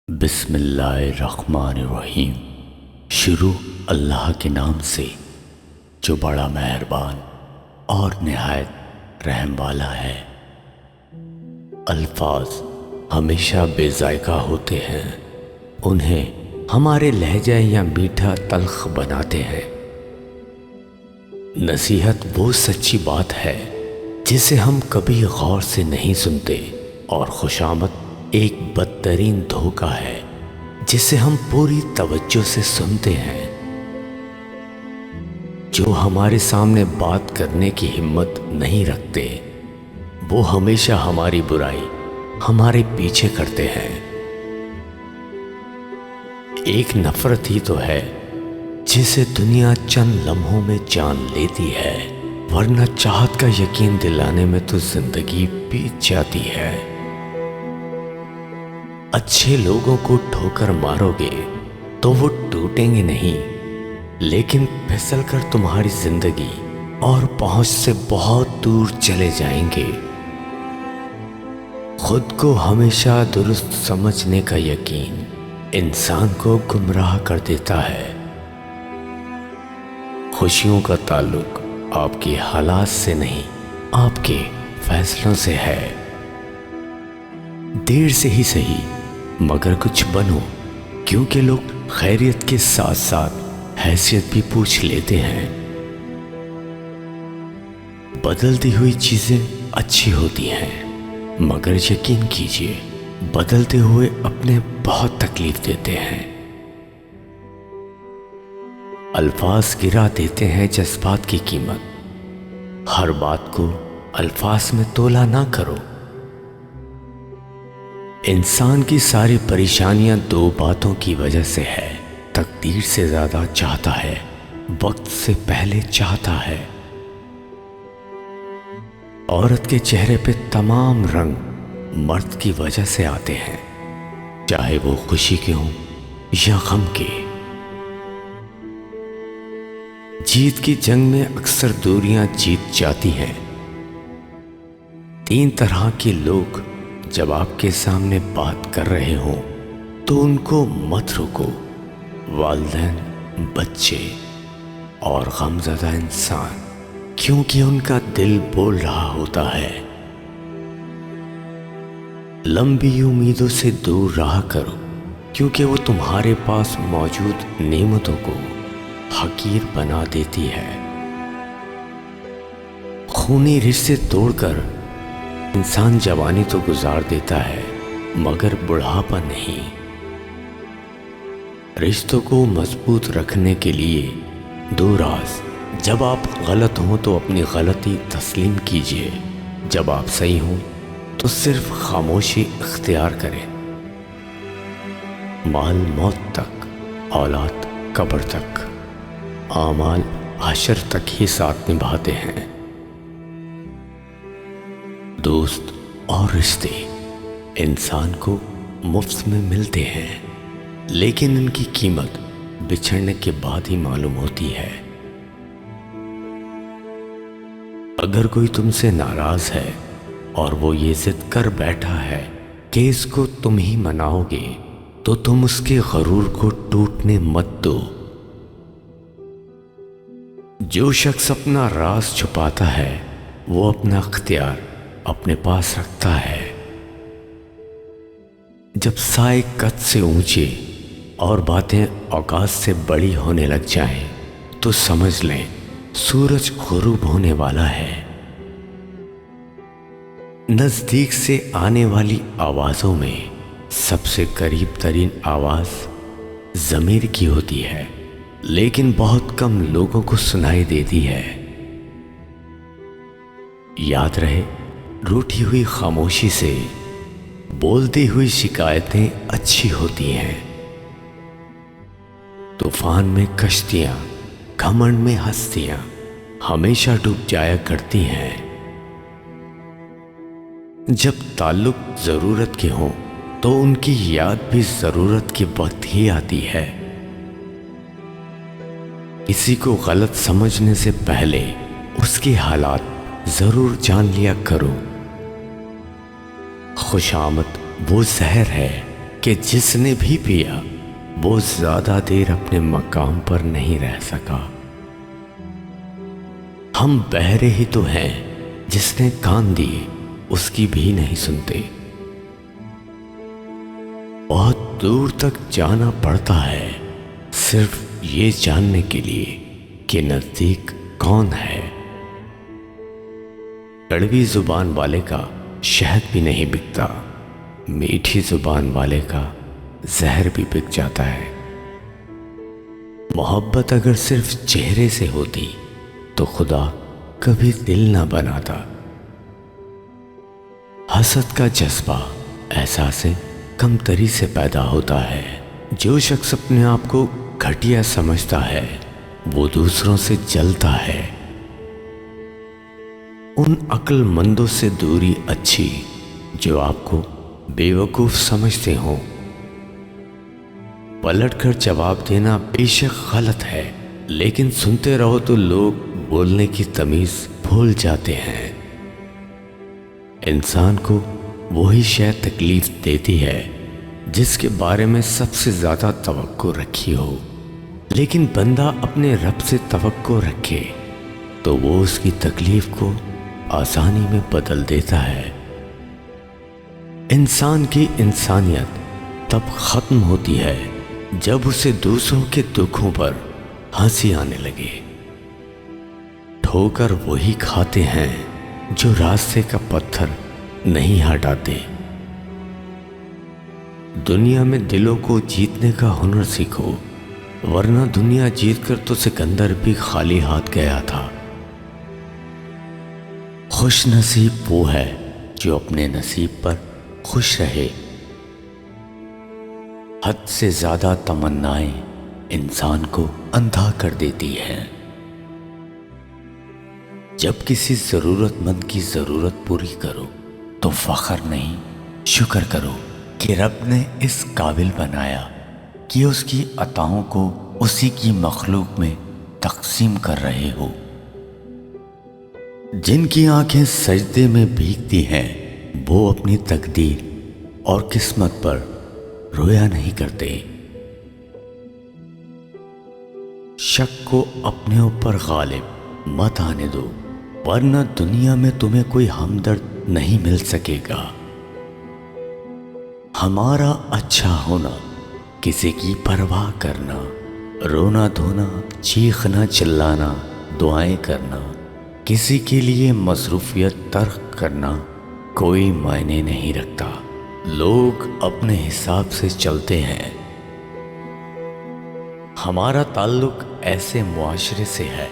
بسم اللہ الرحمن الرحیم۔ شروع اللہ کے نام سے جو بڑا مہربان اور نہایت رحم والا ہے۔ الفاظ ہمیشہ بے ذائقہ ہوتے ہیں، انہیں ہمارے لہجہ یا میٹھا تلخ بناتے ہیں۔ نصیحت وہ سچی بات ہے جسے ہم کبھی غور سے نہیں سنتے، اور خوشامد ایک بدترین دھوکہ ہے جسے ہم پوری توجہ سے سنتے ہیں۔ جو ہمارے سامنے بات کرنے کی ہمت نہیں رکھتے، وہ ہمیشہ ہماری برائی ہمارے پیچھے کرتے ہیں۔ ایک نفرت ہی تو ہے جسے دنیا چند لمحوں میں جان لیتی ہے، ورنہ چاہت کا یقین دلانے میں تو زندگی بیت جاتی ہے۔ اچھے لوگوں کو ٹھوکر مارو گے تو وہ ٹوٹیں گے نہیں، لیکن پھسل کر تمہاری زندگی اور پہنچ سے بہت دور چلے جائیں گے۔ خود کو ہمیشہ درست سمجھنے کا یقین انسان کو گمراہ کر دیتا ہے۔ خوشیوں کا تعلق آپ کے حالات سے نہیں، آپ کے فیصلوں سے ہے۔ دیر سے ہی صحیح مگر کچھ بنو، کیونکہ لوگ خیریت کے ساتھ ساتھ حیثیت بھی پوچھ لیتے ہیں۔ بدلتی ہوئی چیزیں اچھی ہوتی ہیں، مگر یقین کیجیے بدلتے ہوئے اپنے بہت تکلیف دیتے ہیں۔ الفاظ گرا دیتے ہیں جذبات کی قیمت۔ ہر بات کو الفاظ میں تولا نہ کرو۔ انسان کی ساری پریشانیاں دو باتوں کی وجہ سے ہے: تقدیر سے زیادہ چاہتا ہے، وقت سے پہلے چاہتا ہے۔ عورت کے چہرے پہ تمام رنگ مرد کی وجہ سے آتے ہیں، چاہے وہ خوشی کے ہوں یا غم کے۔ جیت کی جنگ میں اکثر دوریاں جیت جاتی ہیں۔ تین طرح کے لوگ جب آپ کے سامنے بات کر رہے ہوں تو ان کو مت روکو: والدین، بچے اور غمزدہ انسان، کیونکہ ان کا دل بول رہا ہوتا ہے۔ لمبی امیدوں سے دور رہا کرو، کیونکہ وہ تمہارے پاس موجود نعمتوں کو حقیر بنا دیتی ہے۔ خونی رشتے توڑ کر انسان جوانی تو گزار دیتا ہے، مگر بڑھاپا نہیں۔ رشتوں کو مضبوط رکھنے کے لیے دو راز: جب آپ غلط ہوں تو اپنی غلطی تسلیم کیجیے، جب آپ صحیح ہوں تو صرف خاموشی اختیار کریں۔ مال موت تک، اولاد قبر تک، اعمال حشر تک ہی ساتھ نبھاتے ہیں۔ دوست اور رشتے انسان کو مفت میں ملتے ہیں، لیکن ان کی قیمت بچھڑنے کے بعد ہی معلوم ہوتی ہے۔ اگر کوئی تم سے ناراض ہے اور وہ یہ ضد کر بیٹھا ہے کہ اس کو تم ہی مناؤ گے، تو تم اس کے غرور کو ٹوٹنے مت دو۔ جو شخص اپنا راز چھپاتا ہے وہ اپنا اختیار اپنے پاس رکھتا ہے۔ جب سائے قد سے اونچے اور باتیں اوقات سے بڑی ہونے لگ جائیں تو سمجھ لیں سورج غروب ہونے والا ہے۔ نزدیک سے آنے والی آوازوں میں سب سے قریب ترین آواز ضمیر کی ہوتی ہے، لیکن بہت کم لوگوں کو سنائی دیتی ہے۔ یاد رہے، روٹھی ہوئی خاموشی سے بولتی ہوئی شکایتیں اچھی ہوتی ہیں۔ طوفان میں کشتیاں، گھمنڈ میں ہستیاں ہمیشہ ڈوب جایا کرتی ہیں۔ جب تعلق ضرورت کے ہوں تو ان کی یاد بھی ضرورت کے وقت ہی آتی ہے۔ کسی کو غلط سمجھنے سے پہلے اس کے حالات ضرور جان لیا کرو۔ خوشامد وہ زہر ہے کہ جس نے بھی پیا وہ زیادہ دیر اپنے مقام پر نہیں رہ سکا۔ ہم بہرے ہی تو ہیں، جس نے کان دیے اس کی بھی نہیں سنتے۔ بہت دور تک جانا پڑتا ہے صرف یہ جاننے کے لیے کہ نزدیک کون ہے۔ کڑوی زبان والے کا شہد بھی نہیں بکتا، میٹھی زبان والے کا زہر بھی بک جاتا ہے۔ محبت اگر صرف چہرے سے ہوتی تو خدا کبھی دل نہ بناتا۔ حسد کا جذبہ احساس کمتری سے پیدا ہوتا ہے۔ جو شخص اپنے آپ کو گھٹیا سمجھتا ہے وہ دوسروں سے جلتا ہے۔ ان عقل مندوں سے دوری اچھی جو آپ کو بے وقوف سمجھتے ہوں۔ پلٹ کر جواب دینا بے شک غلط ہے، لیکن سنتے رہو تو لوگ بولنے کی تمیز بھول جاتے ہیں۔ انسان کو وہی شے تکلیف دیتی ہے جس کے بارے میں سب سے زیادہ توقع رکھی ہو، لیکن بندہ اپنے رب سے توقع رکھے تو وہ اس کی تکلیف کو آسانی میں بدل دیتا ہے۔ انسان کی انسانیت تب ختم ہوتی ہے جب اسے دوسروں کے دکھوں پر ہنسی آنے لگے۔ ٹھوکر وہی کھاتے ہیں جو راستے کا پتھر نہیں ہٹاتے۔ دنیا میں دلوں کو جیتنے کا ہنر سیکھو، ورنہ دنیا جیت کر تو سکندر بھی خالی ہاتھ گیا تھا۔ خوش نصیب وہ ہے جو اپنے نصیب پر خوش رہے۔ حد سے زیادہ تمنائیں انسان کو اندھا کر دیتی ہیں۔ جب کسی ضرورت مند کی ضرورت پوری کرو تو فخر نہیں، شکر کرو کہ رب نے اس قابل بنایا کہ اس کی عطاؤں کو اسی کی مخلوق میں تقسیم کر رہے ہو۔ جن کی آنکھیں سجدے میں بھیگتی ہیں وہ اپنی تقدیر اور قسمت پر رویا نہیں کرتے۔ شک کو اپنے اوپر غالب مت آنے دو، ورنہ دنیا میں تمہیں کوئی ہمدرد نہیں مل سکے گا۔ ہمارا اچھا ہونا، کسی کی پرواہ کرنا، رونا دھونا، چیخنا چلانا، دعائیں کرنا، کسی کے لیے مصروفیت ترک کرنا کوئی معنی نہیں رکھتا۔ لوگ اپنے حساب سے چلتے ہیں۔ ہمارا تعلق ایسے معاشرے سے ہے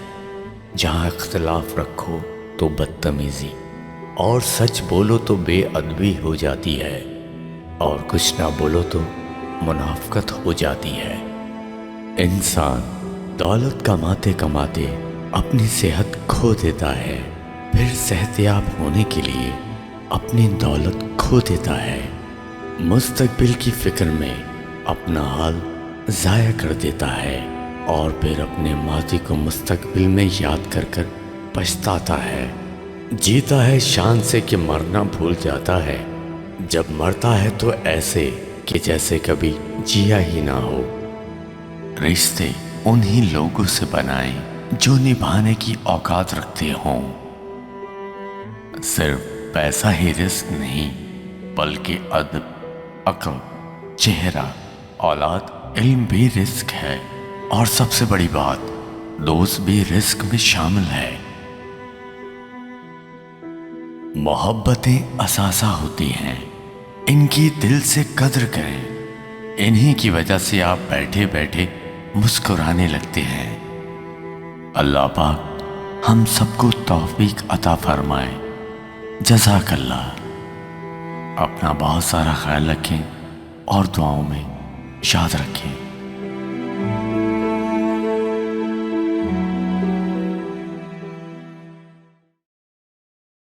جہاں اختلاف رکھو تو بدتمیزی اور سچ بولو تو بے ادبی ہو جاتی ہے، اور کچھ نہ بولو تو منافقت ہو جاتی ہے۔ انسان دولت کماتے کماتے اپنی صحت کھو دیتا ہے، پھر صحت یاب ہونے کے لیے اپنی دولت کھو دیتا ہے۔ مستقبل کی فکر میں اپنا حال ضائع کر دیتا ہے، اور پھر اپنے ماضی کو مستقبل میں یاد کر کر پچھتاتا ہے۔ جیتا ہے شان سے کہ مرنا بھول جاتا ہے، جب مرتا ہے تو ایسے کہ جیسے کبھی جیا ہی نہ ہو۔ رشتے انہی لوگوں سے بنائیں جو نبھانے کی اوقات رکھتے ہوں۔ صرف پیسہ ہی رزق نہیں، بلکہ ادب، عقل، چہرہ، اولاد، علم بھی رزق ہے، اور سب سے بڑی بات دوست بھی رزق میں شامل ہے۔ محبتیں اثاثہ ہوتی ہیں، ان کی دل سے قدر کریں، انہی کی وجہ سے آپ بیٹھے بیٹھے مسکرانے لگتے ہیں۔ اللہ پاک ہم سب کو توفیق عطا فرمائے۔ جزاک اللہ۔ اپنا بہت سارا خیال رکھیں اور دعاؤں میں یاد رکھیں۔